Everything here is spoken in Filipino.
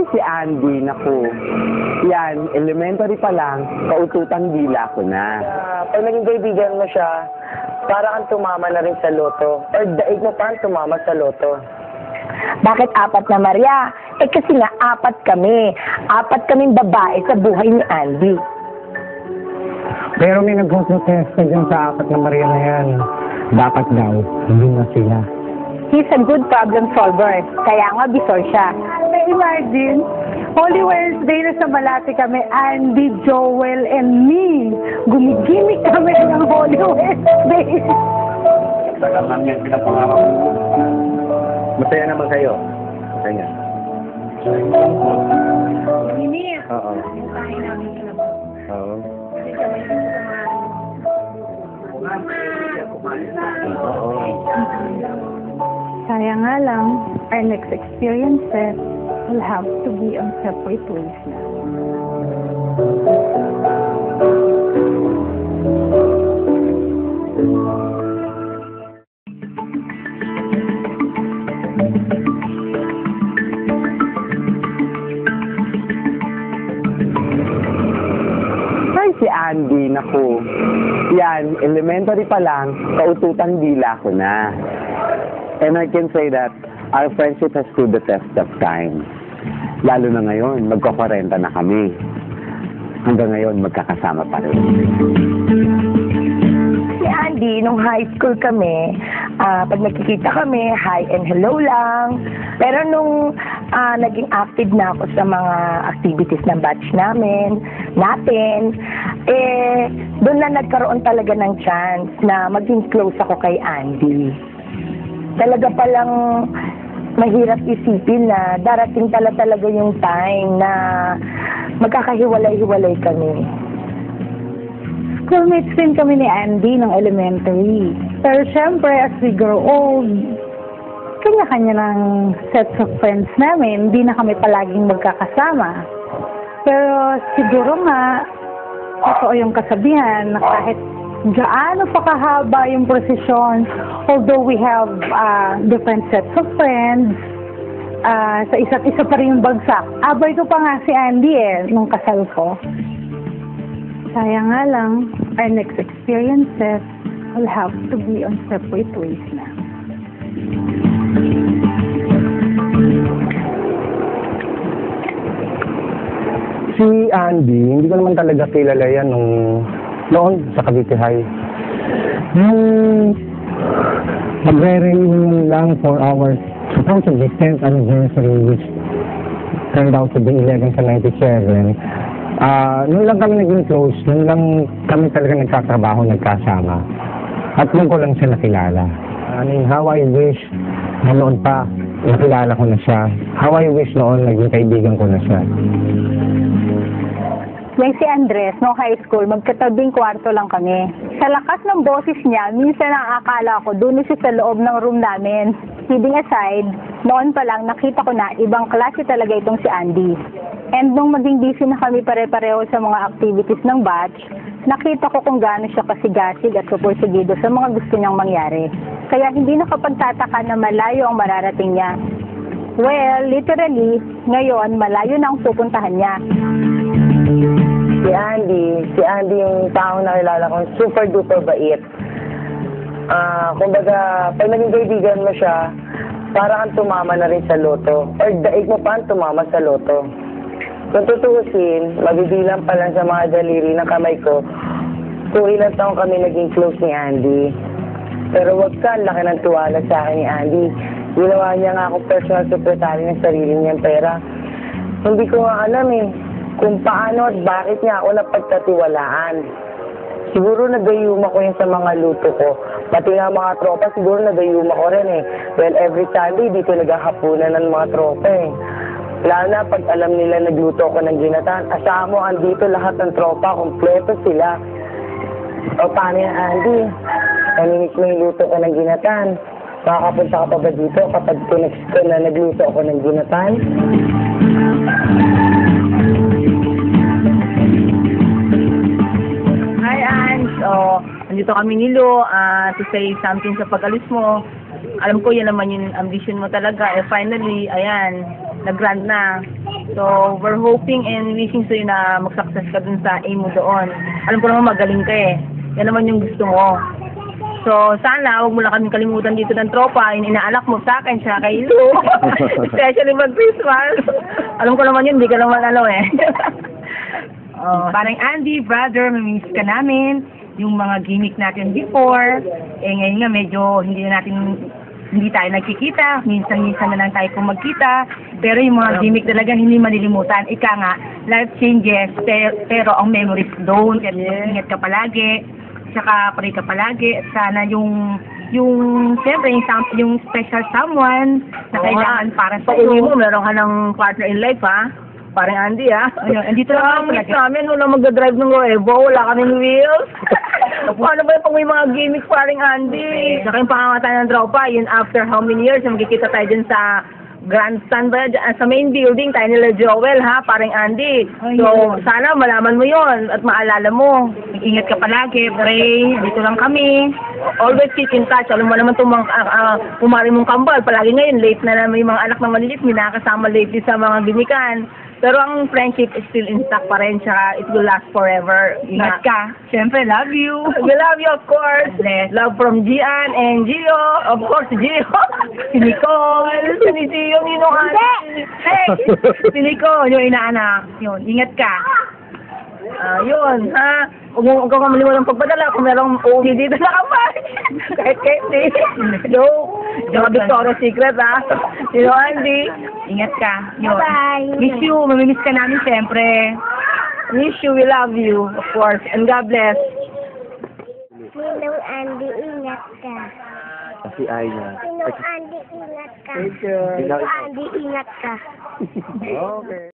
Ay, si Andy, naku. Yan, elementary pa lang, kaututang dila ko na. Pag naging kaibigan mo siya, para kang tumama na rin sa loto. Or daig mo pa ang tumama sa loto. Bakit apat na Maria? Eh kasi nga, apat kami. Apat kaming babae sa buhay ni Andy. Pero may nagpo-protesta dyan sa apat na Maria na yan. Dapat daw, hindi na sila. He's a good problem solver. Kaya nga, bisor siya. Imagine, Holy Wednesday na sa Malate kami, Andy, Joel, and me. Gumigimik kami ng Holy Wednesday. Tagal lang yan, pinapangarap ko. Masaya naman kayo. Masaya. Minis. Oo. Tayo namin kalabas. Oo. Kasi kami Kaya nga lang, our next experiences will have to be on separate ways na. Ay, si Andy, naku. Yan, elementary pa lang, kaututang dila ko na. And I can say that our friendship has stood the test of time. Lalo na ngayon, magko-40 na kami. Hanggang ngayon, magkakasama pa rin. Si Andy, nung high school kami, pag nakikita kami, hi and hello lang. Pero nung naging active na ako sa mga activities ng batch natin, doon na nagkaroon talaga ng chance na maging close ako kay Andy. Talaga palang mahirap isipin na darating talaga yung time na magkakahiwalay-hiwalay kami. Schoolmates din kami ni Andy ng elementary. Pero syempre, as we grow old, kanya-kanya ng sets of friends namin. Hindi na kami palaging magkakasama. Pero siguro nga, totoo yung kasabihan na kahit gaano pa kahaba yung prosesyon, although we have different sets of friends, sa isa't isa pa rin yung bagsak. Abay ko pa nga si Andy nung kasal ko. Kaya nga lang, our next experiences will have to be on separate ways na. Si Andy, hindi ko naman talaga kilala yan noon sa Cavite High. Yung magre-reunion lang for our supposedly 10th anniversary, which turned out to be 11 sa 97. Noon lang kami naging close, noon lang kami talaga nagkatrabaho, nagkasama. At noon ko lang siya nakilala. I mean, how I wish na noon pa nakilala ko na siya. How I wish noon naging kaibigan ko na siya. Yung si Andres, no high school, magkatabing kwarto lang kami. Sa lakas ng boses niya, minsan ang akala ko, doon siya sa loob ng room namin. Kidding aside, noon pa lang nakita ko na ibang klase talaga itong si Andy. And nung maging busy na kami pare-pareho sa mga activities ng batch, nakita ko kung gaano siya kasigasig at supursigido sa mga gusto niyang mangyari. Kaya hindi nakapagtataka na malayo ang mararating niya. Well, literally, ngayon, malayo na ang pupuntahan niya. Si Andy yung taong nakilala ko, super duper bait. Kumbaga, pag naging kaibigan mo siya, para kang tumama na rin sa loto. Or daig mo pa ang tumama sa loto. Kung tutuusin, mabibilang pa lang sa mga daliri ng kamay ko, kung ilang taong kami naging close ni Andy. Pero wag ka, laki ng tuwala sa akin ni Andy. Ginawa niya nga ako personal secretary ng sarili niyang pera. Hindi ko nga alam kung paano at bakit niya ako napagkatiwalaan. Siguro nagayuma ko yun sa mga luto ko. Pati nga mga tropa, siguro nagayuma ko rin Well, every Sunday, dito naghahapunan ng mga tropa Lalo na pag alam nila nagluto ako ng ginatan. Asahan mo, andito lahat ng tropa, kompleto sila. O paano yan, Andy? Naminis mo yung luto ko ng ginatan. Makakapunta ka pa ba dito kapag next ko na nagluto ako ng ginatan? Hi, Ans. Nandito kami ni Lo to say something sa pag-alis mo. Alam ko yan naman yung ambition mo talaga. Finally, ayan, nag-grant na. So, we're hoping and wishing sa'yo na mag-success ka dun sa aim mo doon. Alam ko naman magaling ka eh. Yan naman yung gusto mo. So, sana, huwag mo lang kaming kalimutan dito ng tropa, yung inaalak mo sa akin, siya kay Lu. Especially mag-Christmas. Alam ko naman yun, hindi ka naman eh. Parang Andy, brother, mamimiss ka namin. Yung mga gimmick natin before. Ngayon nga, medyo hindi tayo nagkikita. Minsan-minsan na lang tayo kung magkita. Pero yung mga gimmick talaga hindi malilimutan. Ika nga, life changes, pero ang memories don't. Ingat ka palagi. Tsaka pray ka palagi. At sana siyempre, yung special someone na kailangan para sa Pag-uwi iyo. mo, meron ka ng partner in life, ha? Parang Andy, ha? Ayun, andito lang ako Miss palagi. namin, wala magdadrive ng Roevo, wala kaming wheels. Paano ba yung pag may mga gimmick paring Andy? Saka yung pangangatan ng tropa, yun after how many years, magkikita tayo dun sa grandstand ba, dyan, sa main building, tayo nila Joel, ha? Paring Andy. So, sana malaman mo yon at maalala mo. Ingat ka palagi, pray. Dito lang kami. Always keep in touch. Alam mo naman itong mga pumari mong kambal. Palagi ngayon, late na may mga anak na maliliit, may nakakasama lately sa mga gimikan. Pero ang friendship is still intact pa rin, tsaka it will last forever. Ingat ka. Siyempre, love you. We love you, of course. Bless. Love from Gian and Gio. Of course, Gio. Si Nicole. Si Gio, ninong Hey! Si Nico, yung inaanak. Yun, ingat ka. Yun, ha? Huwag kang malimutan pagpadala kung merong uwi dito na kapal. Kahit di. Joke. Yung Victoria's Secret, ha? You know, Andy? Ingat ka. Yun. Bye. Miss you. Mamimiss ka namin siyempre. Miss you, we love you, of course. And God bless. Ninong Andy, ingat ka. Kasi ay na. Ninong Andy, ingat ka. Thank you. Ninong Andy, ingat ka. Okay.